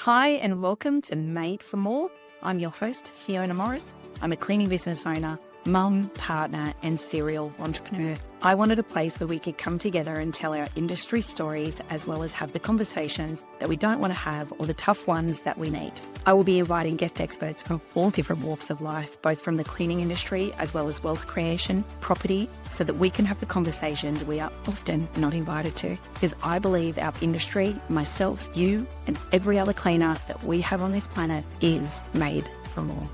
Hi and welcome to Made for More. I'm your host, Fiona Morris. I'm a cleaning business owner, mum, partner and serial entrepreneur. I wanted a place where we could come together and tell our industry stories as well as have the conversations that we don't want to have or the tough ones that we need. I will be inviting guest experts from all different walks of life, both from the cleaning industry as well as wealth creation, property, so that we can have the conversations we are often not invited to. Because I believe our industry, myself, you and every other cleaner that we have on this planet is made for more.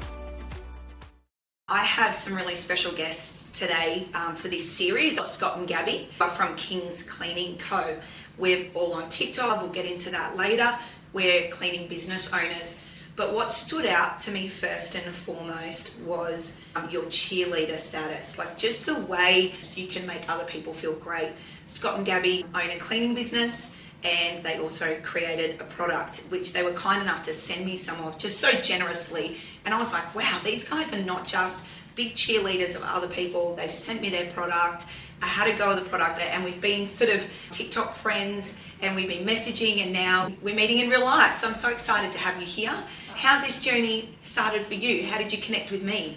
I have some really special guests today for this series. Scott and Gabby are from King's Cleaning Co. We're all on TikTok. We'll get into that later. We're cleaning business owners. But what stood out to me first and foremost was your cheerleader status. Like just the way you can make other people feel great. Scott and Gabby own a cleaning business and they also created a product which they were kind enough to send me some of just so generously. And I was like, wow, these guys are not just big cheerleaders of other people. They've sent me their product. I had to go with the product and we've been sort of TikTok friends and we've been messaging and now we're meeting in real life. So I'm so excited to have you here. How's this journey started for you? How did you connect with me?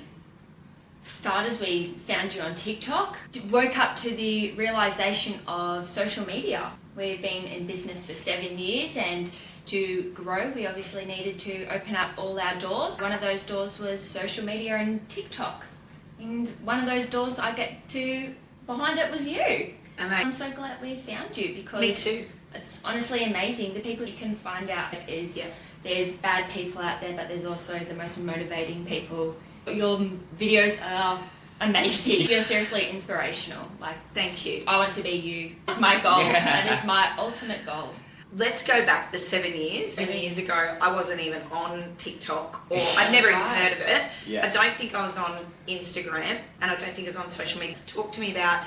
Starters, we found you on TikTok. Woke up to the realization of social media. We've been in business for 7 years and to grow we obviously needed to open up all our doors. One of those doors was social media and TikTok. And one of those doors I get to behind it was you. I'm so glad we found you because me too. It's honestly amazing. The people you can find out is there's bad people out there, but there's also the most motivating people. Your videos are amazing. You're seriously inspirational. Like, thank you. I want to be you. It's my goal. That is my ultimate goal. Let's go back the 7 years. 7 years ago, I wasn't even on TikTok or I'd never even heard of it. Yeah. I don't think I was on Instagram and I don't think I was on social media. Talk to me about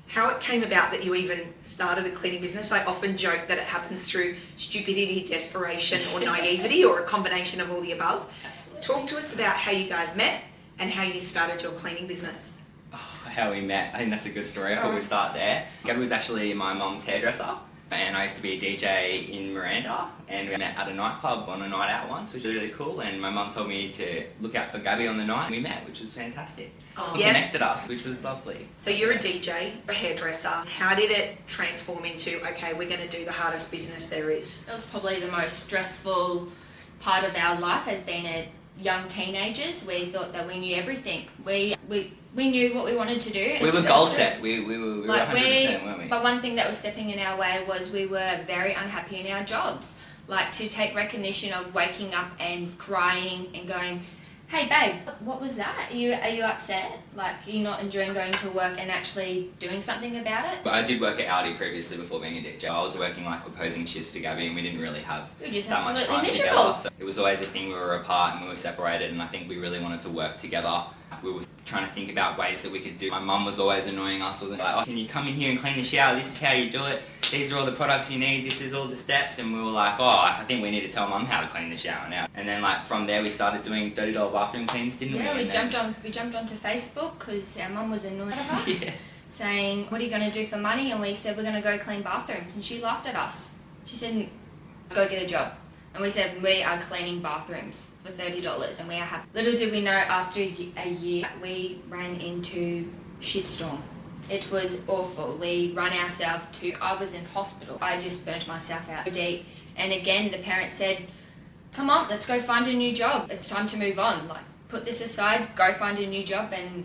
how it came about that you even started a cleaning business. I often joke that it happens through stupidity, desperation or naivety or a combination of all the above. Absolutely. Talk to us about how you guys met and how you started your cleaning business. How we met, I think that's a good story. I thought we'd start there. Gabby was actually my mum's hairdresser and I used to be a DJ in Miranda and we met at a nightclub on a night out once, which was really cool, and my mum told me to look out for Gabby on the night. We met, which was fantastic. It connected us, which was lovely. So you're a DJ, a hairdresser. How did it transform into, okay, we're going to do the hardest business there is? It was probably the most stressful part of our life as being a young teenagers. We thought that we knew everything. We knew what we wanted to do. We were goal set. We were 100%, weren't we? But one thing that was stepping in our way was we were very unhappy in our jobs. Like to take recognition of waking up and crying and going, hey babe, what was that? Are you upset? Like you're not enjoying going to work and actually doing something about it? I did work at Audi previously before being a DJ. I was working like opposing shifts to Gabby and we didn't really have that much time together. So it was always a thing we were apart and we were separated, and I think we really wanted to work together. We were trying to think about ways that we could do. My mum was always annoying us, wasn't like, oh, can you come in here and clean the shower? This is how you do it. These are all the products you need. This is all the steps. And we were like, oh, I think we need to tell mum how to clean the shower now. And then like from there we started doing $30 bathroom cleans, didn't we? Yeah, we jumped onto Facebook because our mum was annoyed at us, saying, what are you going to do for money? And we said, we're going to go clean bathrooms. And she laughed at us. She said, go get a job. And we said, we are cleaning bathrooms for $30 and we are happy. Little did we know, after a year, we ran into shitstorm. It was awful. We ran ourselves to, I was in hospital. I just burnt myself out deep. And again, the parents said, come on, let's go find a new job. It's time to move on. Like, put this aside, go find a new job. And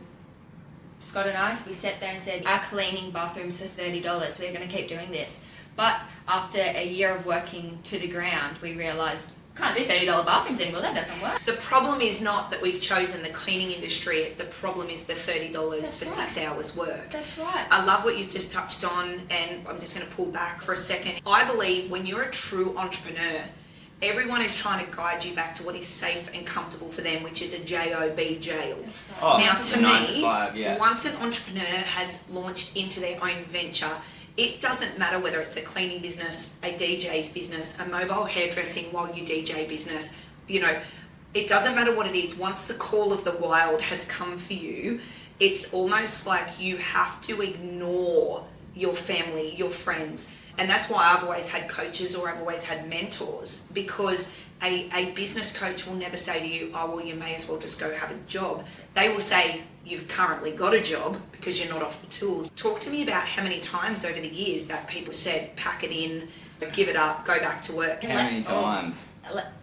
Scott and I, we sat there and said, our cleaning bathrooms for $30. We're going to keep doing this. But after a year of working to the ground, we realised can't do $30 bathrooms anymore. That doesn't work. The problem is not that we've chosen the cleaning industry. The problem is the $30 for 6 hours work. That's right. I love what you've just touched on, and I'm just going to pull back for a second. I believe when you're a true entrepreneur, everyone is trying to guide you back to what is safe and comfortable for them, which is a J-O-B, jail. Oh, now, to me, 9 to 5, yeah. Once an entrepreneur has launched into their own venture, it doesn't matter whether it's a cleaning business, a DJ's business, a mobile hairdressing while you DJ business, you know, it doesn't matter what it is. Once the call of the wild has come for you, it's almost like you have to ignore your family, your friends. And that's why I've always had coaches or I've always had mentors, because A business coach will never say to you, oh, well, you may as well just go have a job. They will say, you've currently got a job because you're not off the tools. Talk to me about how many times over the years that people said, pack it in, give it up, go back to work. How many times?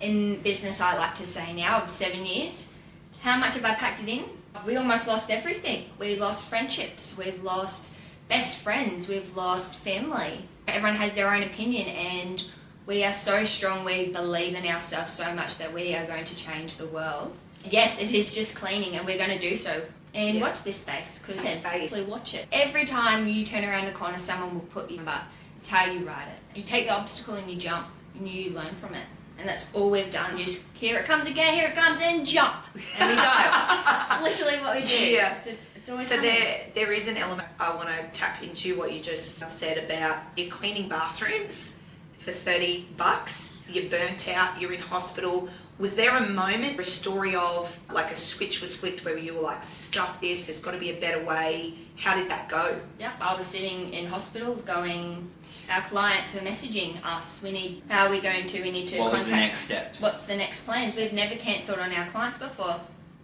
In business, I like to say now, of 7 years, how much have I packed it in? We almost lost everything. We lost friendships, we've lost best friends, we've lost family. Everyone has their own opinion, and we are so strong, we believe in ourselves so much that we are going to change the world. Yes, it is just cleaning, and we're going to do so. And watch this space, because actually watch it. Every time you turn around a corner, someone will put you, but it's how you ride it. You take the obstacle and you jump, and you learn from it. And that's all we've done. You just, here it comes again, here it comes, and jump. And we go. It's literally what we do. Yeah. It's always so coming. there is an element I want to tap into what you just said about you're cleaning bathrooms for $30. You're burnt out, you're in hospital. Was there a moment, a story of like a switch was flipped where you were like, stuff this, there's got to be a better way? How did that go? Yep, I was sitting in hospital going, our clients are messaging us, we need to What contact. was the next steps? What's the next plans? We've never cancelled on our clients before,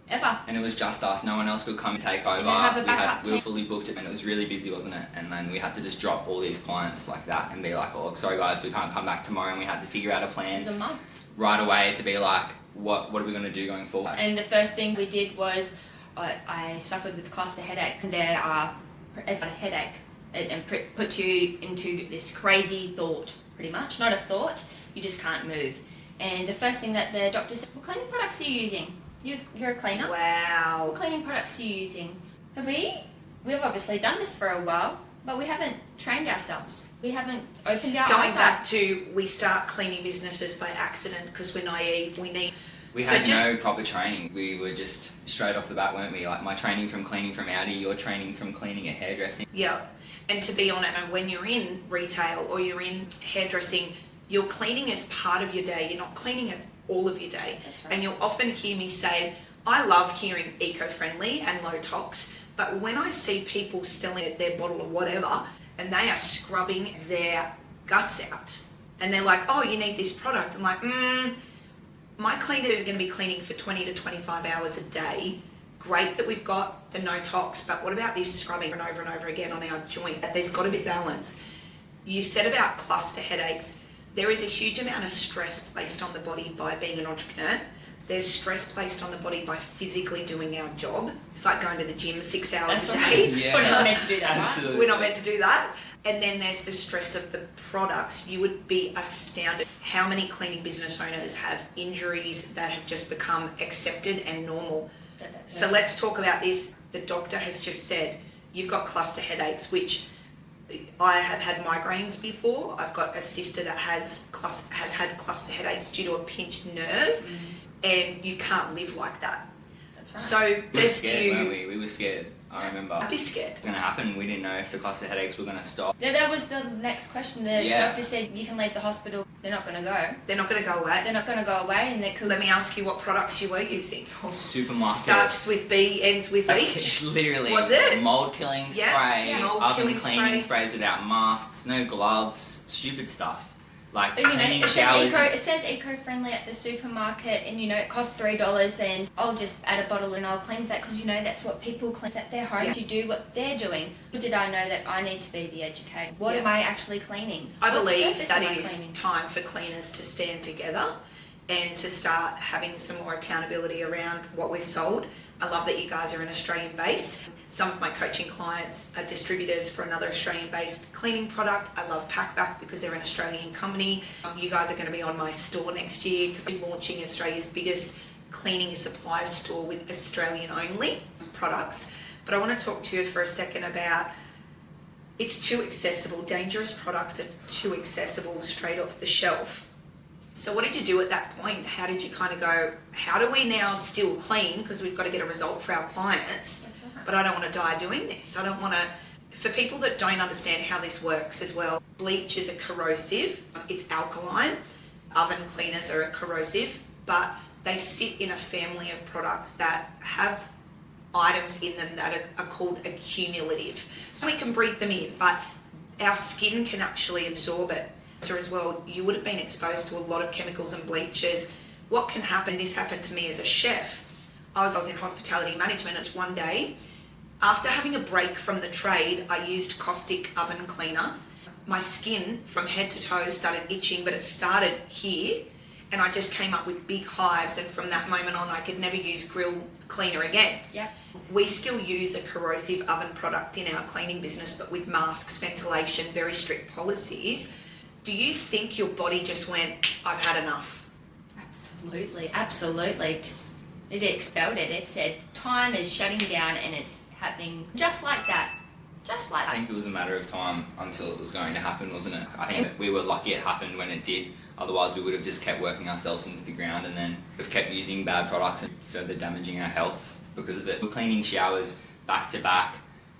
ever. And it was just us, no one else could come and take over. didn't have a backup We were team. fully booked and it was really busy, wasn't it? And then we had to just drop all these clients like that and be like, oh, sorry guys, we can't come back tomorrow, and we had to figure out a It plan was a month. right away to be like, what are we going to do going forward? And the first thing we did was I suffered with cluster headache. There are it's a headache and put you into this crazy thought, pretty much. Not a thought, you just can't move. And the first thing that the doctor said, what cleaning products are you using? You're a cleaner. Wow. What cleaning products are you using? We've obviously done this for a while, but we haven't trained ourselves. We haven't opened our eyes Going up. back to, we start cleaning businesses by accident because we're naive. We had no proper training. We were just straight off the bat, weren't we? Like my training from cleaning from Audi, your training from cleaning at hairdressing. Yeah. And to be honest, when you're in retail or you're in hairdressing, you're cleaning as part of your day. You're not cleaning it all of your day. That's right. And you'll often hear me say, I love hearing eco-friendly and low tox, but when I see people selling their bottle of whatever and they are scrubbing their guts out and they're like, oh, you need this product. I'm like, my cleaners are going to be cleaning for 20 to 25 hours a day. Great that we've got the no tox, but what about this scrubbing over and over again on our joint? There's got to be balance. You said about cluster headaches. There is a huge amount of stress placed on the body by being an entrepreneur. There's stress placed on the body by physically doing our job. It's like going to the gym 6 hours a day. Yeah. We're not meant to do that, right? Absolutely. We're not meant to do that. And then there's the stress of the products. You would be astounded how many cleaning business owners have injuries that have just become accepted and normal. So let's talk about this. The doctor has just said, you've got cluster headaches, which I have had migraines before. I've got a sister that has had cluster headaches due to a pinched nerve, and you can't live like that. That's right. So We were scared, weren't we? We were scared. I remember. I'd be scared. It was going to happen. We didn't know if the cluster headaches were going to stop. That was the next question. The Yeah. doctor said you can leave the hospital. They're not going to go. They're not going to go away. They're not going to go away, and they could. Let me ask you what products you were using. Supermarket. Starts with B, ends with H. Literally. Was it? Mold killing Yeah, spray, yeah. Mold oven killing cleaning spray. sprays without masks, no gloves, stupid stuff. Like But, you know, cleaning it showers. says eco-friendly at the supermarket, and you know it costs $3, and I'll just add a bottle and I'll cleanse that because you know that's what people cleanse at their home Yeah. to do what they're doing. Did I know that I need to be the educator? What Yeah. am I actually cleaning? I What believe surface that am I it is cleaning? time for cleaners to stand together and to start having some more accountability around what we're sold. I love that you guys are an Australian based. Some of my coaching clients are distributors for another Australian based cleaning product. I love Packback because they're an Australian company. You guys are going to be on my store next year because we're launching Australia's biggest cleaning supplier store with Australian only products. But I want to talk to you for a second about it's too accessible. Dangerous products are too accessible straight off the shelf. So what did you do at that point? How did you kind of go, how do we now still clean? Because we've got to get a result for our clients. That's right. But I don't want to die doing this. I don't want to, for people that don't understand how this works as well, bleach is a corrosive, it's alkaline, oven cleaners are corrosive, but they sit in a family of products that have items in them that are called accumulative. So we can breathe them in, but our skin can actually absorb it. So as well, you would have been exposed to a lot of chemicals and bleaches what can happen, this happened to me as a chef. I was in hospitality management. It's one day, after having a break from the trade, I used caustic oven cleaner. My skin from head to toe started itching, but it started here, and I just came up with big hives, and from that moment on I could never use grill cleaner again. Yeah. We still use a corrosive oven product in our cleaning business, but with masks, ventilation, very strict policies. Do you think your body just went, I've had enough? Absolutely. It expelled it. It said, time is shutting down, and it's happening just like that. I think it was a matter of time until it was going to happen, wasn't it? I think we were lucky it happened when it did. Otherwise, we would have just kept working ourselves into the ground, and then we've kept using bad products and further damaging our health because of it. We're cleaning showers back to back,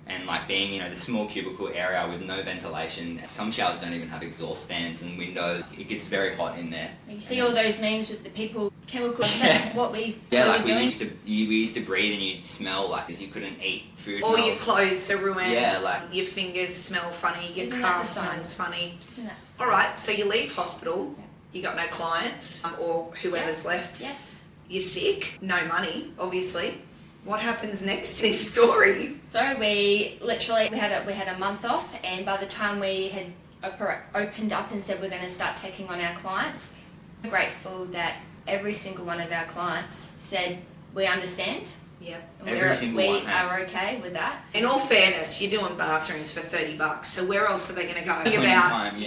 and like being in the small cubicle area with no ventilation. Some showers don't even have exhaust fans and windows. It gets very hot in there. You see all those memes with the people chemicals. That's what we were doing. We used to breathe and you'd smell like as you couldn't eat food. All your clothes are ruined. Yeah, like your fingers smell funny. Your Isn't car that the sign? smells funny. Isn't that All right, so you leave hospital. You got no clients or whoever's left. Yes. You're sick. No money, obviously. What happens next in this story? So we had a month off, and by the time we had opened up and said we're going to start taking on our clients, we're grateful that every single one of our clients said we understand. Yep. And we are okay with that. In all fairness, you're doing bathrooms for $30, so where else are they going to go? Time, And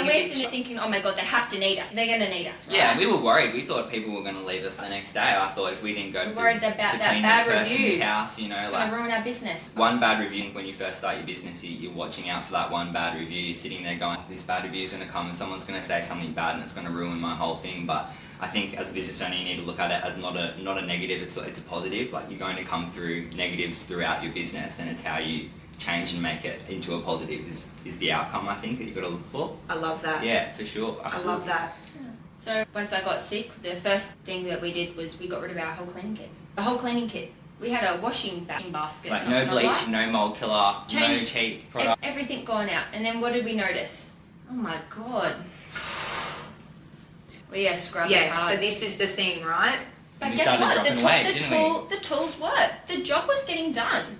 we're sitting there thinking, oh my God, they have to need us. They're going to need us, right? Yeah, we were worried. We thought people were going to leave us the next day. I thought if we didn't go to worried about to that clean bad this review. person's house, It's going to ruin our business. One bad review, when you first start your business, you're watching out for that one bad review. You're sitting there going, this bad review is going to come and someone's going to say something bad and it's going to ruin my whole thing. But I think as a business owner, you need to look at it as not a negative, it's a positive. Like, you're going to come through negatives throughout your business, and it's how you change and make it into a positive is the outcome, I think, that you've got to look for. I love that. Yeah, for sure. Absolutely. I love that. So once I got sick, the first thing that we did was we got rid of our whole cleaning kit. The whole cleaning kit. We had a washing basket. Like no bleach, no mold killer, no cheap product. Everything gone out. And then what did we notice? Oh my God. We are scrubbing hard. So this is the thing, right? But we guess started what? dropping weight, didn't we? The tools worked. The job was getting done.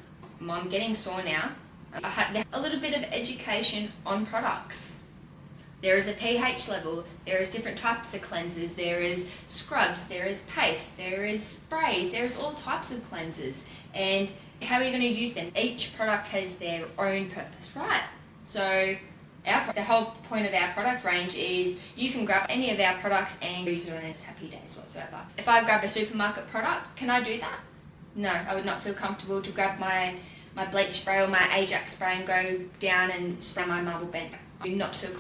I'm getting sore now. I had a little bit of education on products. There is a pH level. There is different types of cleansers. There is scrubs. There is paste. There is sprays. There is all types of cleansers. And how are you going to use them? Each product has their own purpose, right? So the whole point of our product range is you can grab any of our products and use it on its happy days whatsoever. If I grab a supermarket product, can I do that? No, I would not feel comfortable to grab my bleach spray or my Ajax spray and go down and spray my marble bed. I do not feel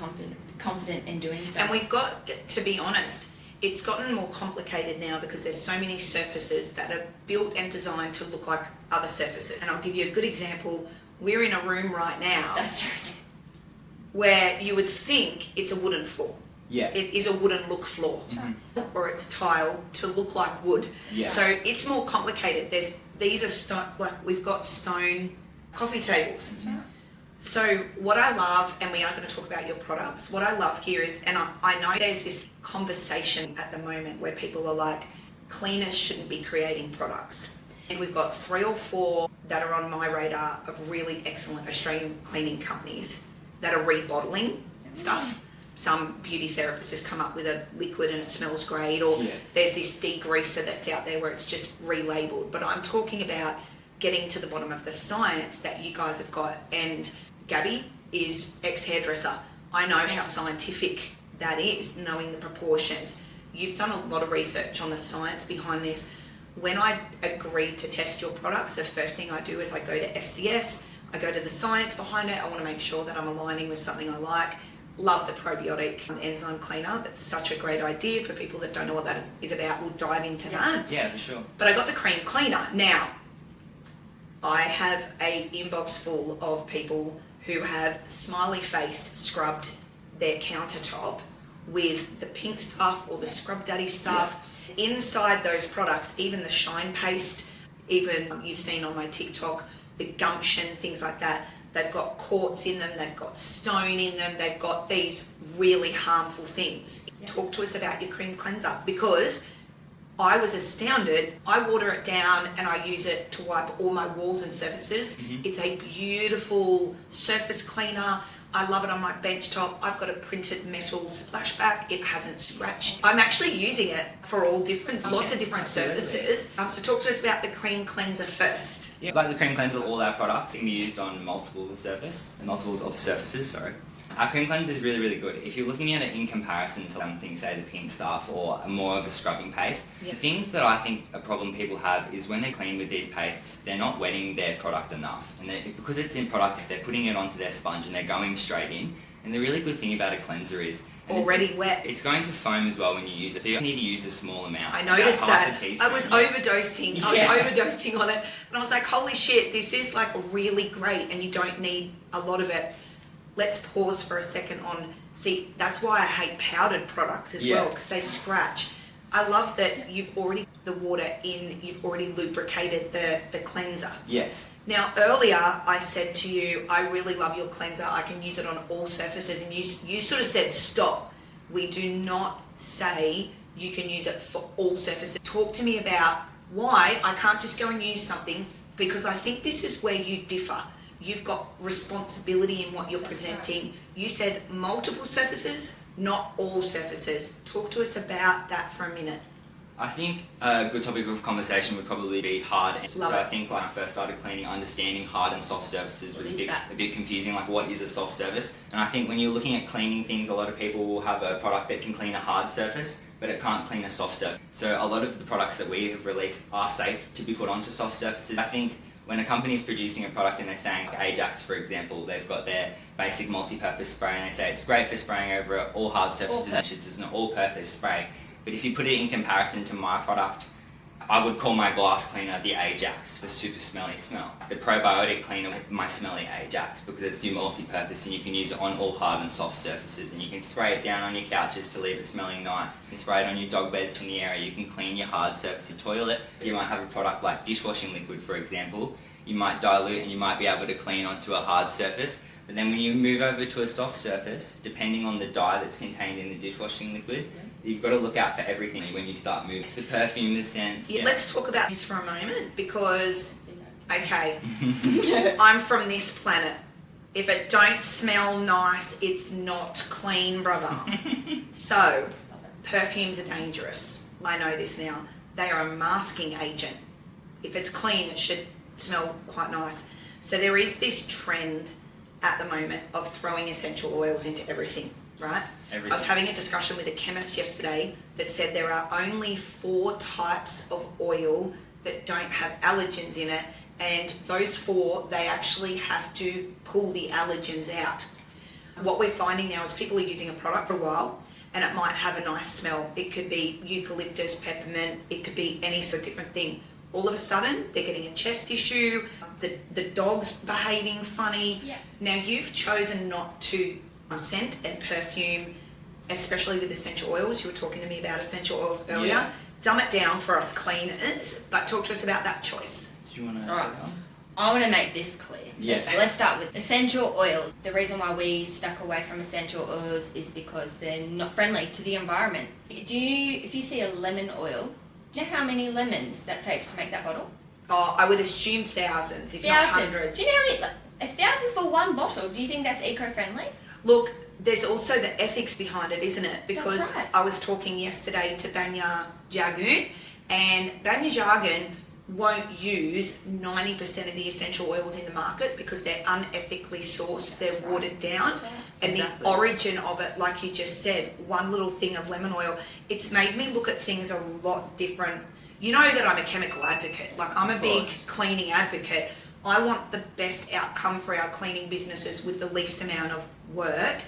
confident in doing so. And we've got, to be honest, it's gotten more complicated now because there's so many surfaces that are built and designed to look like other surfaces. And I'll give you a good example. We're in a room right now. That's right. Where you would think it's a wooden floor. Yeah. It is a wooden look floor. Mm-hmm. Or it's tile to look like wood. Yeah. So it's more complicated. These are stone, like we've got stone coffee tables. That's right. So what I love, and we are going to talk about your products, what I love here is, and I know there's this conversation at the moment where people are like, cleaners shouldn't be creating products. And we've got 3 or 4 that are on my radar of really excellent Australian cleaning companies that are rebottling stuff. Some beauty therapist has come up with a liquid and it smells great, or there's this degreaser that's out there where it's just relabeled. But I'm talking about getting to the bottom of the science that you guys have got. And Gabby is ex-hairdresser. I know how scientific that is, knowing the proportions. You've done a lot of research on the science behind this. When I agree to test your products, the first thing I do is I go to SDS, I go to the science behind it. I want to make sure that I'm aligning with something I like. Love the probiotic enzyme cleaner. That's such a great idea for people that don't know what that is about. We'll dive into that. Yeah, for sure. But I got the cream cleaner. Now, I have a inbox full of people who have smiley face scrubbed their countertop with the pink stuff or the scrub daddy stuff. Yeah. Inside those products, even the shine paste, even you've seen on my TikTok, the gumption, things like that, they've got quartz in them, they've got stone in them, they've got these really harmful things. Talk to us about your cream cleanser, because I was astounded. I water it down and I use it to wipe all my walls and surfaces. It's a beautiful surface cleaner. I love it on my bench top. I've got a printed metal splashback. It hasn't scratched. I'm actually using it for all different, lots of different surfaces. So talk to us about the cream cleanser first. Yeah, like the cream cleanser, all our products can be used on multiples of surfaces. Our cream cleanser is really, really good. If you're looking at it in comparison to something, say the pink stuff or more of a scrubbing paste, the things that I think a problem people have is when they clean with these pastes, they're not wetting their product enough. And because it's in product, they're putting it onto their sponge and they're going straight in. And the really good thing about a cleanser is already wet. It's going to foam as well when you use it, so you need to use a small amount. I noticed that. I was overdosing. I was overdosing on it, and I was like, "Holy shit! This is like really great, and you don't need a lot of it." Let's pause for a second on. See, that's why I hate powdered products as well, because they scratch. I love that you've already the water in. You've already lubricated the cleanser. Yes. Now, earlier I said to you, I really love your cleanser. I can use it on all surfaces. And you sort of said, stop. We do not say you can use it for all surfaces. Talk to me about why I can't just go and use something, because I think this is where you differ. You've got responsibility in what you're presenting. You said multiple surfaces, not all surfaces. Talk to us about that for a minute. I think a good topic of conversation would probably be hard. I think when I first started cleaning, understanding hard and soft surfaces was a bit confusing, like what is a soft surface? And I think when you're looking at cleaning things, a lot of people will have a product that can clean a hard surface, but it can't clean a soft surface. So a lot of the products that we have released are safe to be put onto soft surfaces. I think when a company is producing a product and they're saying, like Ajax for example, they've got their basic multi-purpose spray and they say it's great for spraying over all hard surfaces, it's an all-purpose spray. But if you put it in comparison to my product, I would call my glass cleaner the Ajax, the super smelly smell. The Probiotic cleaner, my smelly Ajax, because it's your multi-purpose and you can use it on all hard and soft surfaces, and you can spray it down on your couches to leave it smelling nice. You can spray it on your dog beds in the area, you can clean your hard surface, your toilet. You might have a product like dishwashing liquid, for example. You might dilute and you might be able to clean onto a hard surface. But then when you move over to a soft surface, depending on the dye that's contained in the dishwashing liquid, you've got to look out for everything when you start moving. It's the perfume, the scents. Yeah. Let's talk about this for a moment, because, okay, I'm from this planet. If it don't smell nice, it's not clean, brother. So, perfumes are dangerous. I know this now. They are a masking agent. If it's clean, it should smell quite nice. So there is this trend at the moment of throwing essential oils into everything, right? Everything. I was having a discussion with a chemist yesterday that said there are only 4 types of oil that don't have allergens in it, and those 4, they actually have to pull the allergens out. What we're finding now is people are using a product for a while and it might have a nice smell. It could be eucalyptus, peppermint, it could be any sort of different thing. All of a sudden, they're getting a chest issue, the dog's behaving funny. Yeah. Now, you've chosen not to scent and perfume, especially with essential oils. You were talking to me about essential oils earlier. Yeah. Dumb it down for us cleaners, but talk to us about that choice. Do you want to answer that? I want to make this clear. Yes. So let's start with essential oils. The reason why we stuck away from essential oils is because they're not friendly to the environment. If you see a lemon oil, do you know how many lemons that takes to make that bottle? Oh, I would assume thousands, if not hundreds. Do you know how many, thousands for one bottle? Do you think that's eco-friendly? Look, there's also the ethics behind it, isn't it? Because that's right. I was talking yesterday to Banya Jargoon, and Banya Jargoon won't use 90% of the essential oils in the market because they're unethically sourced, they're watered down. And the origin of it, like you just said, one little thing of lemon oil, it's made me look at things a lot different. You know that I'm a chemical advocate, like I'm a big cleaning advocate. I want the best outcome for our cleaning businesses with the least amount of work.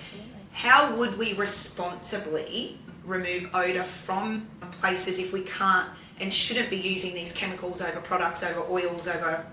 How would we responsibly remove odour from places if we can't and shouldn't be using these chemicals over products, over oils, over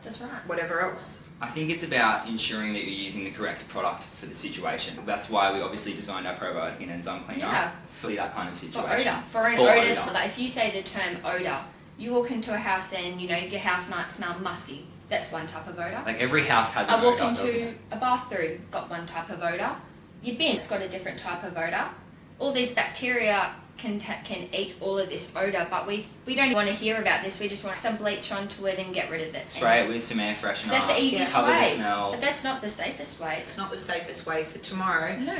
whatever else? I think it's about ensuring that you're using the correct product for the situation. That's why we obviously designed our probiotic and enzyme cleaner for that kind of situation. For odour. Like if you say the term odour, you walk into a house and your house might smell musky. That's one type of odour. Like every house has an I walk odour, doesn't into it? a bathroom, got one type of odour. Your bin's got a different type of odour. All these bacteria can eat all of this odour, but we don't want to hear about this. We just want some bleach onto it and get rid of it. Spray it with some air freshener. That's the easiest cover way. the smell. But that's not the safest way. It's not the safest way for tomorrow. No.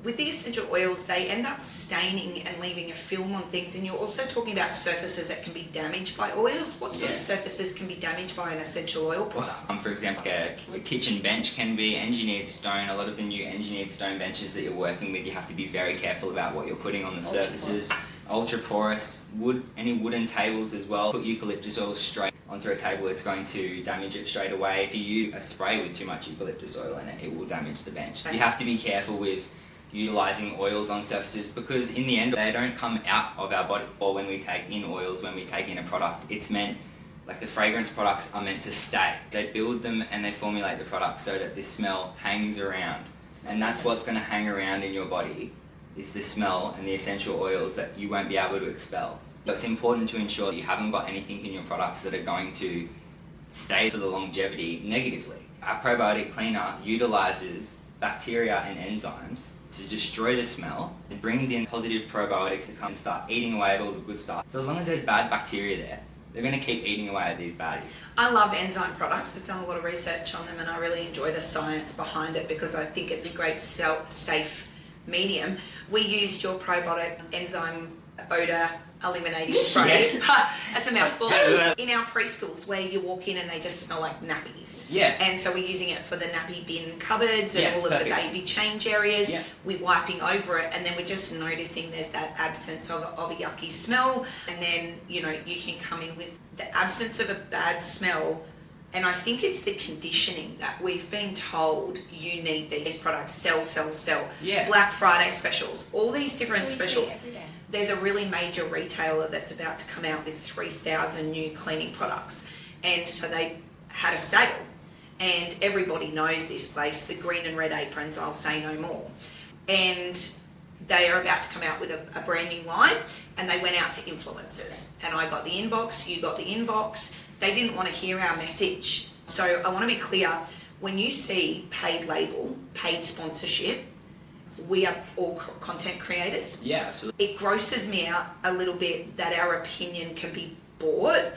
With the essential oils, they end up staining and leaving a film on things. And you're also talking about surfaces that can be damaged by oils. What sort of surfaces can be damaged by an essential oil product? For example, a kitchen bench can be engineered stone. A lot of the new engineered stone benches that you're working with, you have to be very careful about what you're putting on the surfaces. Ultra porous wood, any wooden tables as well. Put eucalyptus oil straight onto a table, it's going to damage it straight away. If you use a spray with too much eucalyptus oil in it, it will damage the bench. You have to be careful with utilising oils on surfaces, because in the end they don't come out of our body. Or when we take in oils, when we take in a product, it's meant, like the fragrance products are meant to stay. They build them and they formulate the product so that this smell hangs around, and that's what's going to hang around in your body, is the smell and the essential oils that you won't be able to expel. So it's important to ensure that you haven't got anything in your products that are going to stay for the longevity negatively. Our probiotic cleaner utilises bacteria and enzymes to destroy the smell. It brings in positive probiotics that come and start eating away at all the good stuff. So as long as there's bad bacteria there, they're going to keep eating away at these baddies. I love enzyme products. I've done a lot of research on them and I really enjoy the science behind it because I think it's a great safe medium. We used your probiotic enzyme odour eliminating spray. That's a mouthful. In our preschools where you walk in and they just smell like nappies. Yeah. And so we're using it for the nappy bin cupboards and Yes, all of perfect. the baby change areas. Yeah. We're wiping over it and then we're just noticing there's that absence of a yucky smell, and then you can come in with the absence of a bad smell. And I think it's the conditioning that we've been told you need these products, sell. Yeah. Black Friday specials, all these different We see specials. it every day. There's a really major retailer that's about to come out with 3,000 new cleaning products. And so they had a sale. And everybody knows this place, the green and red aprons, I'll say no more. And they are about to come out with a brand new line, and they went out to influencers. And I got the inbox, you got the inbox. They didn't want to hear our message. So I want to be clear, when you see paid label, paid sponsorship, we are all content creators. Yeah, absolutely. It grosses me out a little bit that our opinion can be bought.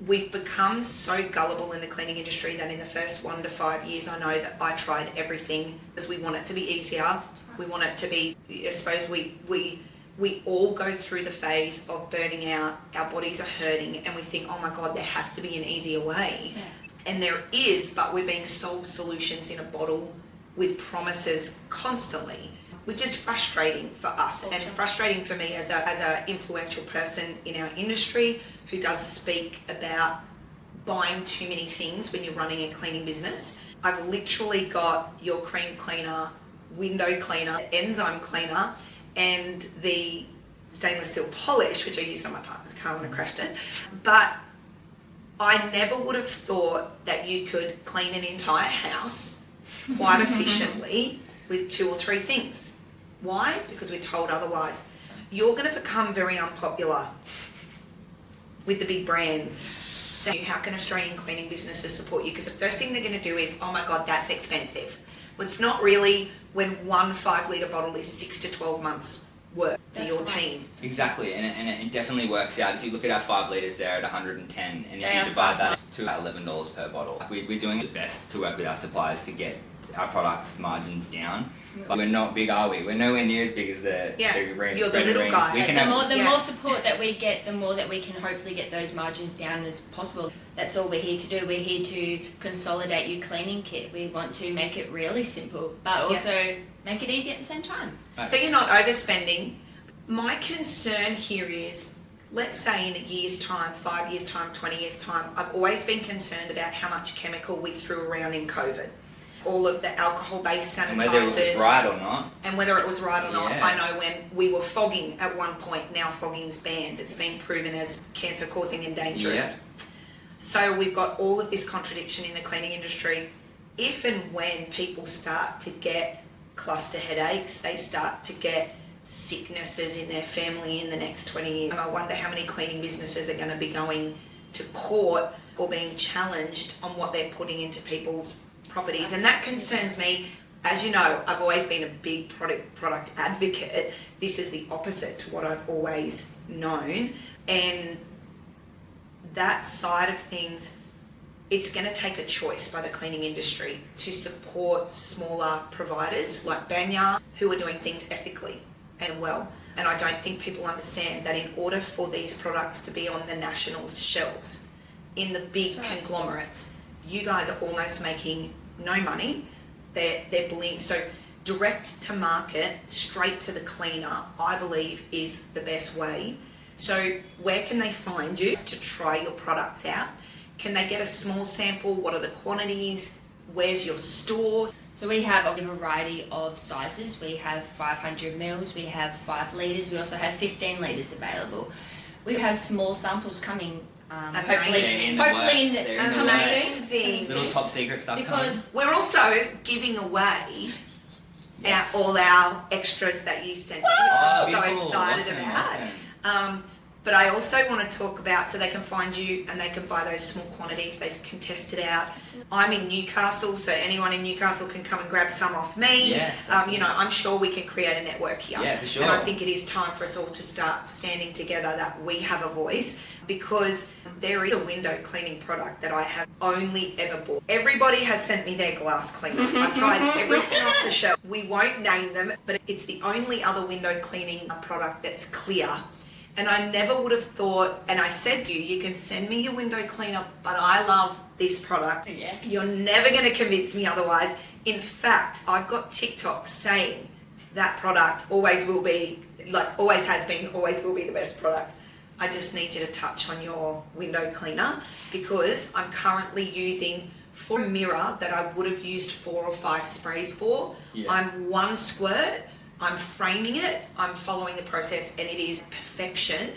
We've become so gullible in the cleaning industry that in the first 1 to 5 years, I know that I tried everything because we want it to be easier. We want it to be, I suppose we all go through the phase of burning out, our bodies are hurting, and we think, oh my God, there has to be an easier way. Yeah. And there is, but we're being sold solutions in a bottle with promises constantly, which is frustrating for us and frustrating for me as a influential person in our industry who does speak about buying too many things when you're running a cleaning business. I've literally got your cream cleaner, window cleaner, enzyme cleaner, and the stainless steel polish, which I used on my partner's car when I crashed it. But I never would have thought that you could clean an entire house quite efficiently with 2 or 3 things. Why? Because we're told otherwise. You're going to become very unpopular with the big brands. So how can Australian cleaning businesses support you? Because the first thing they're going to do is, oh my God, that's expensive. Well, it's not really when one 5 litre bottle is 6 to 12 months work for your team. Exactly, and it definitely works out. If you look at our 5 litres, they're at 110, and if you divide that to $11 per bottle, we're doing the best to work with our suppliers to get our products margins down. But we're not big, are we? We're nowhere near as big as the ring. You're the little guy. The more support that we get, the more that we can hopefully get those margins down as possible. That's all we're here to do. We're here to consolidate your cleaning kit. We want to make it really simple, but also make it easy at the same time. So you're not overspending. My concern here is, let's say in a year's time, 5 years' time, 20 years' time, I've always been concerned about how much chemical we threw around in COVID. All of the alcohol-based sanitizers. And whether it was right or not. And whether it was right or not. Yeah. I know when we were fogging at one point, now fogging's banned. It's been proven as cancer-causing and dangerous. Yeah. So we've got all of this contradiction in the cleaning industry. If and when people start to get cluster headaches, they start to get sicknesses in their family in the next 20 years. And I wonder how many cleaning businesses are going to be going to court or being challenged on what they're putting into people's properties. And that concerns me. As you know, I've always been a big product advocate. This is the opposite to what I've always known. And that side of things, it's going to take a choice by the cleaning industry to support smaller providers like Banya, who are doing things ethically and well. And I don't think people understand that in order for these products to be on the national shelves, in the big conglomerates, you guys are almost making no money. They're bullying. So direct to market, straight to the cleaner, I believe is the best way. So where can they find you to try your products out? Can they get a small sample? What are the quantities? Where's your store? So we have a variety of sizes. We have 500 mils, we have 5 litres, we also have 15 litres available. We have small samples coming. Hopefully in the amazing. Little top secret stuff. Because we're also giving away all our extras that you sent, which I'm so excited about. But I also want to talk about, so they can find you and they can buy those small quantities, they can test it out. I'm in Newcastle, so anyone in Newcastle can come and grab some off me. Yes, I'm sure we can create a network here. Yeah, for sure. And I think it is time for us all to start standing together, that we have a voice, because there is a window cleaning product that I have only ever bought. Everybody has sent me their glass cleaner. I've tried everything off the shelf. We won't name them, but it's the only other window cleaning product that's clear. And I never would have thought, and I said to you, you can send me your window cleaner, but I love this product. Yes. You're never going to convince me otherwise. In fact, I've got TikTok saying that product always will be, like always has been, always will be the best product. I just need you to touch on your window cleaner, because I'm currently using, for a mirror that I would have used 4 or 5 sprays for, I'm 1 squirt. I'm framing it, I'm following the process, and it is perfection.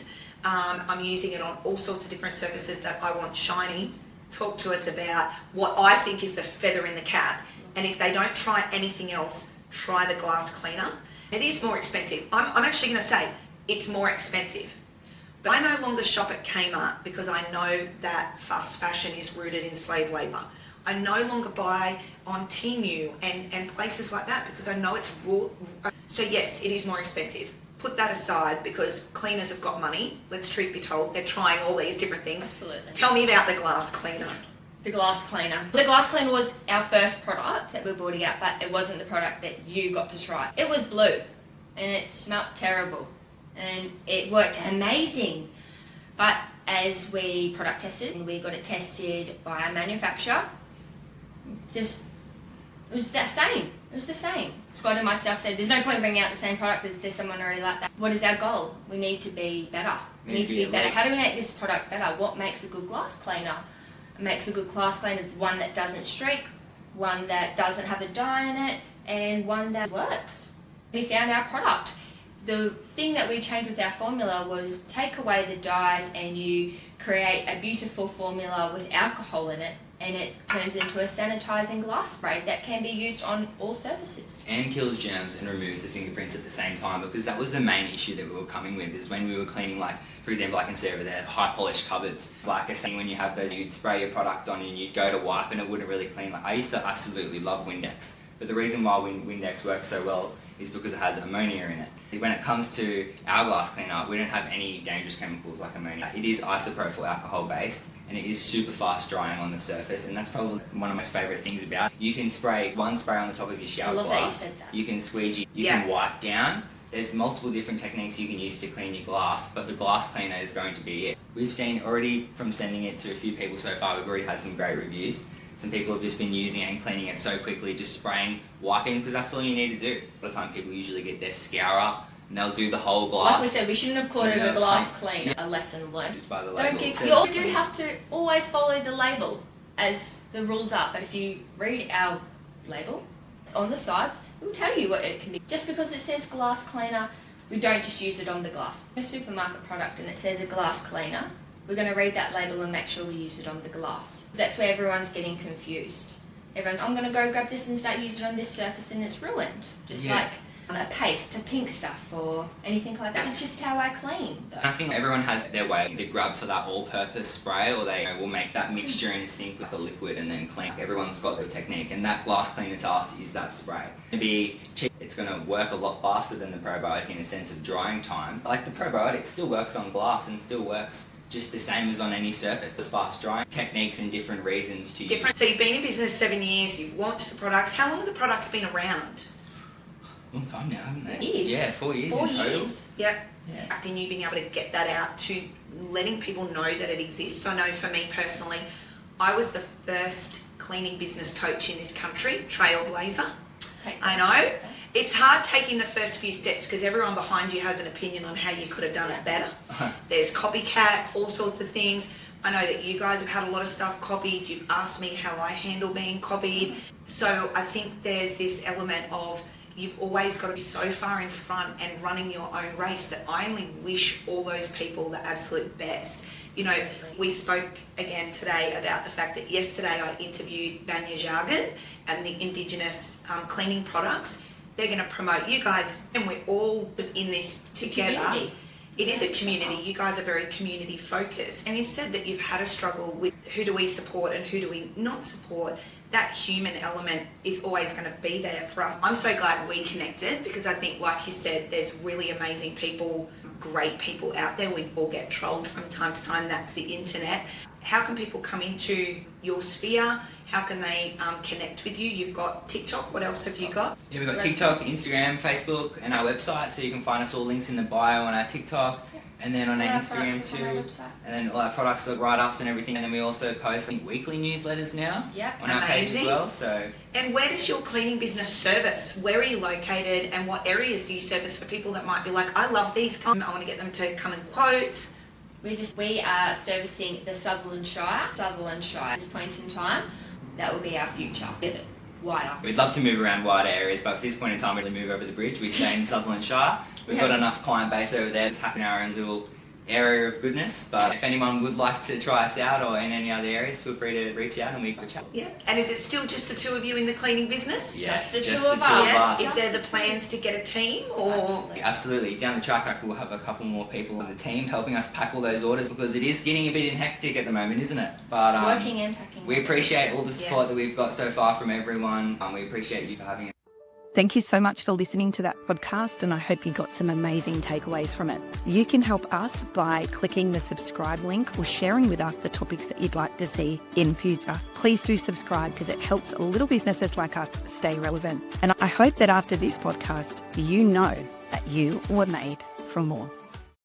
I'm using it on all sorts of different surfaces that I want shiny. Talk to us about what I think is the feather in the cap. And if they don't try anything else, try the glass cleaner. It is more expensive. I'm actually going to say it's more expensive. But I no longer shop at Kmart because I know that fast fashion is rooted in slave labour. I no longer buy on Temu and places like that because I know it's raw. So yes, it is more expensive. Put that aside because cleaners have got money. Let's truth be told, they're trying all these different things. Absolutely. Tell me about the glass cleaner. The glass cleaner. The glass cleaner was our first product that we brought out, but it wasn't the product that you got to try. It was blue and it smelled terrible and it worked amazing. But as we product tested and we got it tested by our manufacturer, it was the same. It was the same. Scott and myself said, there's no point bringing out the same product if there's someone already like that. What is our goal? We need to be better. We need to be better. How do we make this product better? What makes a good glass cleaner? It makes a good glass cleaner one that doesn't streak, one that doesn't have a dye in it, and one that works. We found our product. The thing that we changed with our formula was take away the dyes and you create a beautiful formula with alcohol in it, and it turns into a sanitizing glass spray that can be used on all surfaces. And kills germs and removes the fingerprints at the same time, because that was the main issue that we were coming with, is when we were cleaning, like, for example, I can see over there, high polished cupboards. Like I say, when you have those, you'd spray your product on and you'd go to wipe and it wouldn't really clean. Like, I used to absolutely love Windex, but the reason why Windex works so well is because it has ammonia in it. When it comes to our glass cleaner, we don't have any dangerous chemicals like ammonia. It is isopropyl alcohol based, and it is super fast drying on the surface, and that's probably one of my favourite things about it. You can spray one spray on the top of your shower glass. I love that you said that. You can squeegee, you can wipe down. There's multiple different techniques you can use to clean your glass, but the glass cleaner is going to be it. We've seen already from sending it to a few people so far, we've already had some great reviews. Some people have just been using it and cleaning it so quickly, just spraying, wiping, because that's all you need to do. By the time people usually get their scourer, and they'll do the whole glass. Like we said, we shouldn't have called it a glass cleaner. A lesson learned. Just by the label. You also do have to always follow the label as the rules are. But if you read our label on the sides, it will tell you what it can be. Just because it says glass cleaner, we don't just use it on the glass. A supermarket product and it says a glass cleaner, we're going to read that label and make sure we use it on the glass. That's where everyone's getting confused. Everyone's, I'm going to go grab this and start using it on this surface and it's ruined. Just like a paste, a pink stuff, or anything like that. It's just how I clean. I think everyone has their way. They grab for that all-purpose spray, or they will make that mixture in a sink with a liquid and then clean. Everyone's got their technique, and that glass cleaner to us is that spray. It'll be cheap. It's going to work a lot faster than the probiotic in a sense of drying time. Like the probiotic still works on glass and still works just the same as on any surface. As fast drying techniques and different reasons to use. So you've been in business 7 years. You've launched the products. How long have the products been around? Long time now, haven't they? Years. Yeah, 4 years in total. Yep. Yeah. And you being able to get that out to letting people know that it exists. I know for me personally, I was the first cleaning business coach in this country, trailblazer. I know. It's hard taking the first few steps because everyone behind you has an opinion on how you could have done it better. There's copycats, all sorts of things. I know that you guys have had a lot of stuff copied. You've asked me how I handle being copied. So I think there's this element of you've always got to be so far in front and running your own race that I only wish all those people the absolute best. You know, we spoke again today about the fact that yesterday I interviewed Banya Jargon and the Indigenous cleaning products. They're going to promote you guys, and we're all in this together. Community. It is a community. You guys are very community focused. And you said that you've had a struggle with who do we support and who do we not support. That human element is always going to be there for us. I'm so glad we connected because I think, like you said, there's really amazing people, great people out there. We all get trolled from time to time. That's the internet. How can people come into your sphere? How can they connect with you? You've got TikTok. What else have you got? Yeah, we've got TikTok, Instagram, Facebook, and our website. So you can find us all links in the bio on our TikTok. And then on our Instagram too, and then all our products are write-ups and everything. And then we also post weekly newsletters now on our page as well. So. And where does your cleaning business service? Where are you located, and what areas do you service for people that might be like, I love these. I want to get them to come and quote. We are servicing the Sutherland Shire. At this point in time, that will be our future. Wider. We'd love to move around wider areas, but at this point in time, we really move over the bridge. We stay in Sutherland Shire. We've got enough client base over there to happen in our own little area of goodness. But if anyone would like to try us out or in any other areas, feel free to reach out and we can chat. Yeah. And is it still just the two of you in the cleaning business? Yes, just the two of us. Is there the plans to get a team or? Absolutely. Down the track, we'll have a couple more people on the team helping us pack all those orders because it is getting a bit hectic at the moment, isn't it? But working and packing. We appreciate all the support that we've got so far from everyone. We appreciate you for having us. Thank you so much for listening to that podcast, and I hope you got some amazing takeaways from it. You can help us by clicking the subscribe link or sharing with us the topics that you'd like to see in future. Please do subscribe because it helps little businesses like us stay relevant. And I hope that after this podcast, you know that you were made for more.